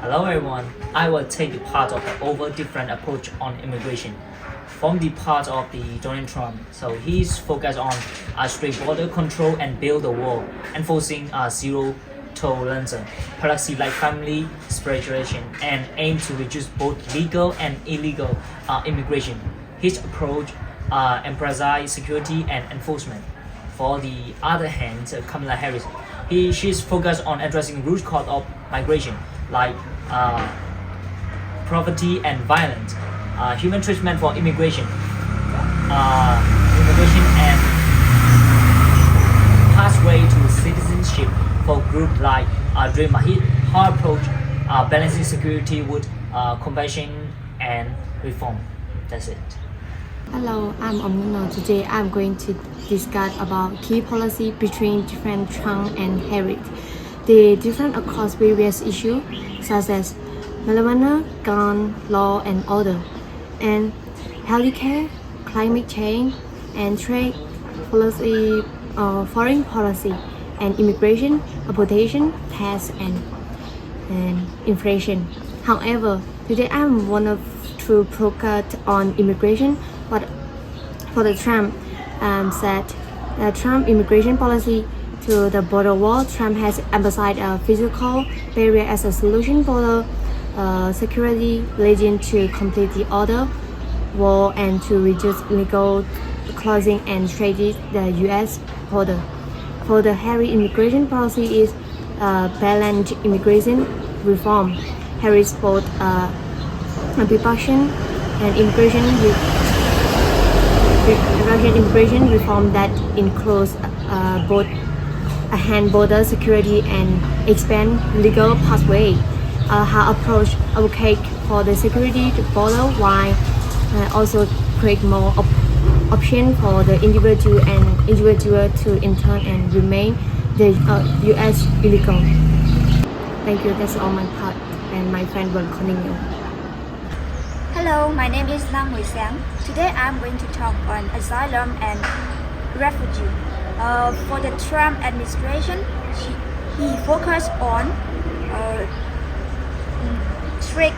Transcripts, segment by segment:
Hello everyone, I will take the part of the over different approach on immigration. From the part of the Donald Trump, so he's focused on strict border control and build the wall, enforcing zero tolerance policy like family separation and aim to reduce both legal and illegal immigration. His approach emphasizes security and enforcement. For the other hand, Kamala Harris, she's focused on addressing root cause of migration like poverty and violence, human treatment for immigration and pathway to citizenship for groups like Dream Mahit. Her approach balancing security with compassion and reform. That's it. Hello, I'm Omnino. Today I'm going to discuss about key policy between different Trump and Harris. They differ across various issues such as marijuana, gun, law and order, and healthcare, climate change, and trade policy, foreign policy, and immigration, deportation, tax, and inflation. However, today I want to focus on immigration. But for the Trump said Trump immigration policy to the border wall, Trump has emphasized a physical barrier as a solution for the security leading to complete the order wall and to reduce illegal crossing and trade the U.S. border. For the Harris immigration policy is balanced immigration reform. Harris both reduction and immigration reform that includes both hand border security and expand legal pathway. Her approach advocate for the security border while also create more option for the individual to enter and remain the U.S. illegal. Thank you. That's all my part, and my friend will continue. Hello, my name is Nam Mui Sang. Today I'm going to talk on asylum and refugee. For the Trump administration, he focused on strict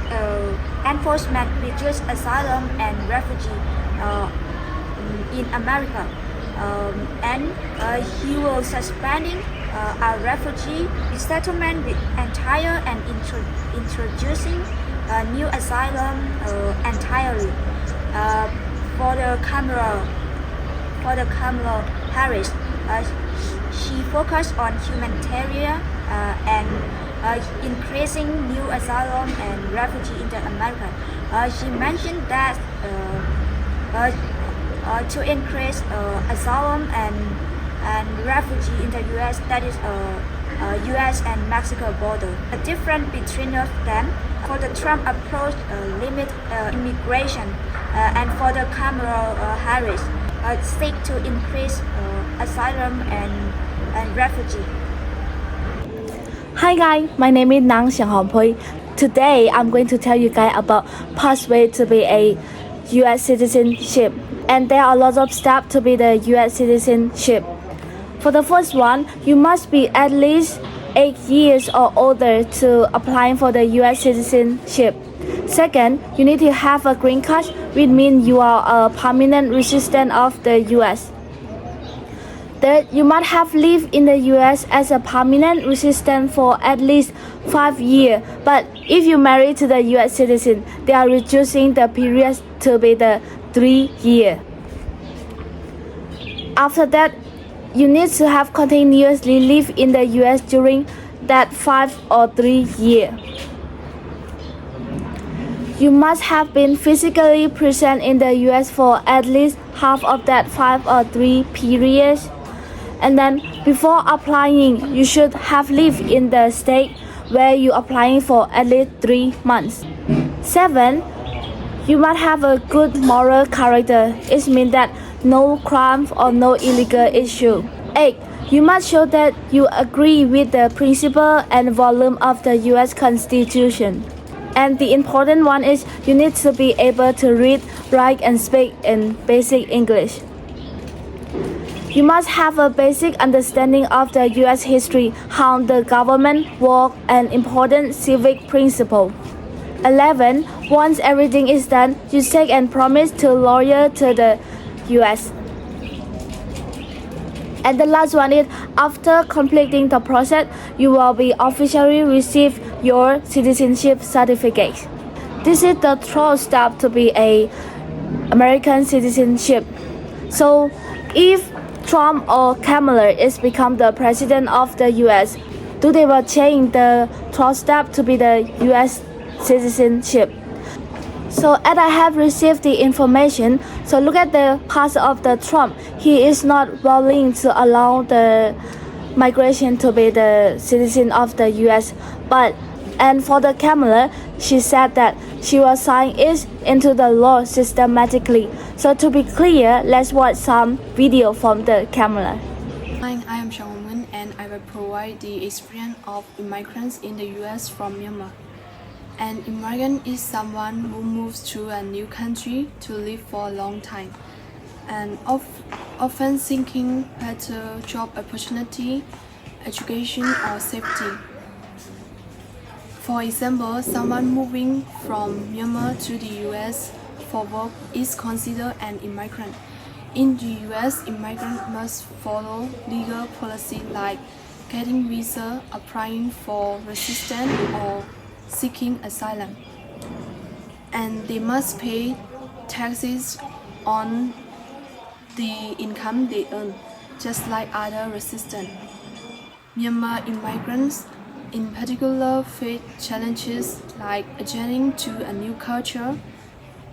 enforcement reduce asylum and refugee in America. And he will suspending a refugee resettlement with entire and introducing new asylum entirely. For the Kamala Harris, she focused on humanitarian and increasing new asylum and refugee into America. She mentioned that to increase asylum and refugee in the U.S. that is U.S. and Mexico border. The difference between of them, for the Trump approach limit immigration, and for the Kamala Harris seek to increase asylum and refugee. Hi guys, my name is Nang Xianghongpui. Today I'm going to tell you guys about pathway to be a U.S. citizenship, and there are lots of steps to be the U.S. citizenship. For the first one, you must be at least 8 years or older to apply for the U.S. citizenship. Second, you need to have a green card, which means you are a permanent resident of the U.S. Third, you must have lived in the U.S. as a permanent resident for at least 5 years. But if you marry to the U.S. citizen, they are reducing the period to be the 3 years. After that, you need to have continuously lived in the U.S. during that 5 or 3 years. You must have been physically present in the U.S. for at least half of that 5 or 3 periods. And then before applying, you should have lived in the state where you're applying for at least 3 months. 7, you must have a good moral character. It means that no crime or no illegal issue. 8, you must show that you agree with the principle and volume of the U.S. Constitution. And the important one is you need to be able to read, write, and speak in basic English. You must have a basic understanding of the US history, how the government works, and important civic principle. 11. Once everything is done, you take and promise to loyal to the US. And the last one is, after completing the process, you will be officially receive your citizenship certificate. This is the 12th step to be a American citizenship. So, if Trump or Kamala is become the president of the US, do they will change the 12th step to be the US citizenship? So as I have received the information, so look at the past of the Trump. He is not willing to allow the migration to be the citizen of the US. And for the Kamala, she said that she will sign it into the law systematically. So to be clear, let's watch some video from the Kamala. Hi, I am Xiang Wen and I will provide the experience of immigrants in the US from Myanmar. An immigrant is someone who moves to a new country to live for a long time and often seeking better job opportunity, education or safety. For example, someone moving from Myanmar to the US for work is considered an immigrant. In the US, immigrants must follow legal policy like getting visa, applying for residence or seeking asylum. And they must pay taxes on the income they earn, just like other residents. Myanmar immigrants in particular face challenges like adjusting to a new culture,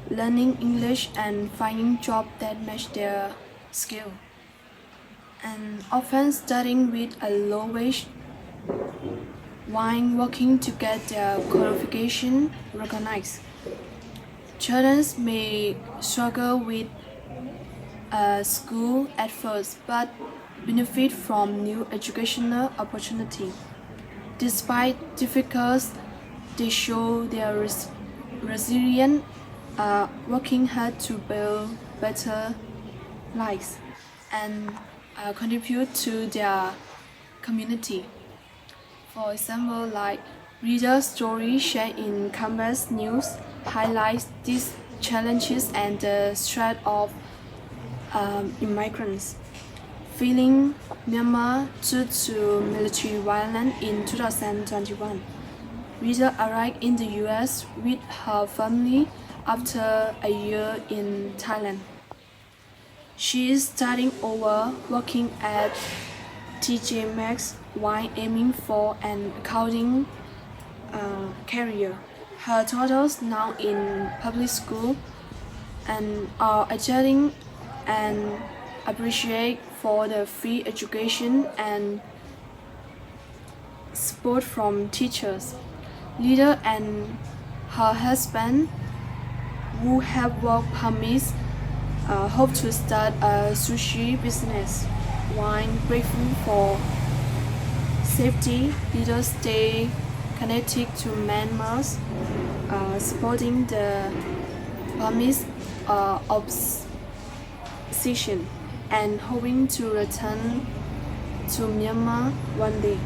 learning English and finding jobs that match their skill, and often starting with a low wage while working to get their qualification recognized. Children may struggle with school at first but benefit from new educational opportunity. Despite difficulties, they show their resilience, working hard to build better lives and contribute to their community. For example, like reader story shared in Canvas News highlights these challenges and the threat of immigrants. Fleeing Myanmar due to military violence in 2021. Rita arrived in the US with her family after a year in Thailand. She is starting over working at TJ Maxx while aiming for an accounting career. Her daughters now in public school and are adjusting and appreciate for the free education and support from teachers. Lida and her husband, who have work permits, hope to start a sushi business. While grateful for safety, Lida stay connected to Myanmar, supporting the Burmese opposition and hoping to return to Myanmar one day.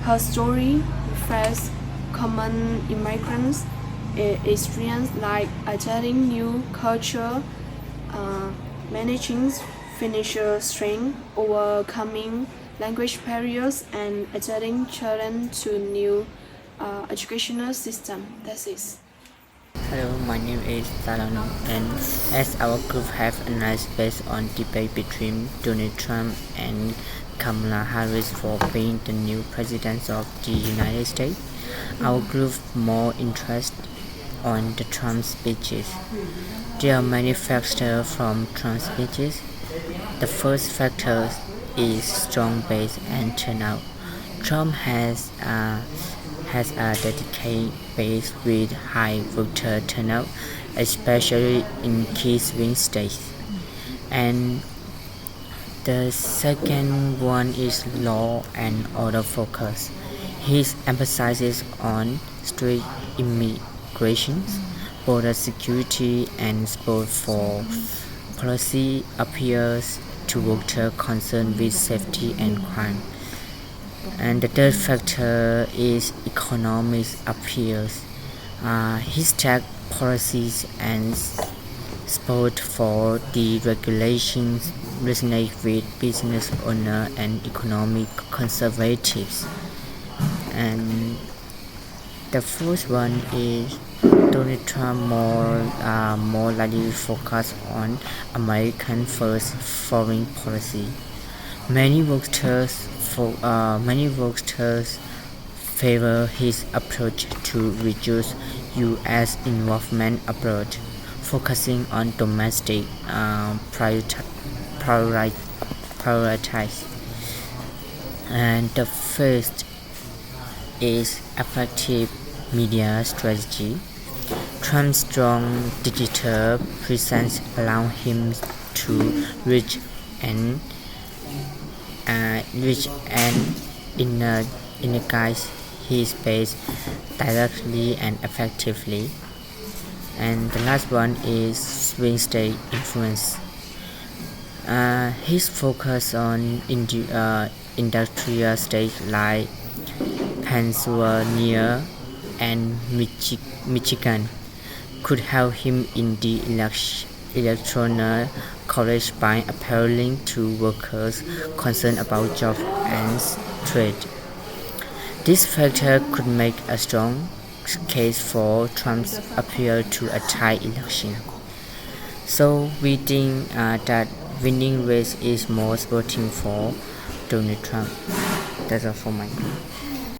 Her story reflects common immigrants' experience like adapting new culture, managing financial strain, overcoming language barriers, and adapting children to new educational system. That's it. Hello, my name is Salano, and as our group have analyzed based on debate between Donald Trump and Kamala Harris for being the new president of the United States, our group more interested on the Trump speeches. There are many factors from Trump's speeches. The first factor is strong base and turnout. Trump has a dedicated base with high voter turnout, especially in key swing states. And the second one is law and order focus. His emphasis on strict immigration, border security, and support for policy appears to voters concerned with safety and crime. And the third factor is economic appeals. His tax policies and support for the regulations resonate with business owners and economic conservatives. And the fourth one is Donald Trump more likely focus on American first foreign policy. Many voters favor his approach to reduce U.S. involvement abroad, focusing on domestic priorities. And the first is effective media strategy. Trump's strong digital presence allows him to reach and engage his base directly and effectively. And the last one is swing state influence. His focus on industrial states like Pennsylvania and Michigan could help him in the electoral college by appealing to workers concerned about jobs and trade. This factor could make a strong case for Trump's appeal to a tie election. So we think that winning race is more sporting for Donald Trump. That's all for my group.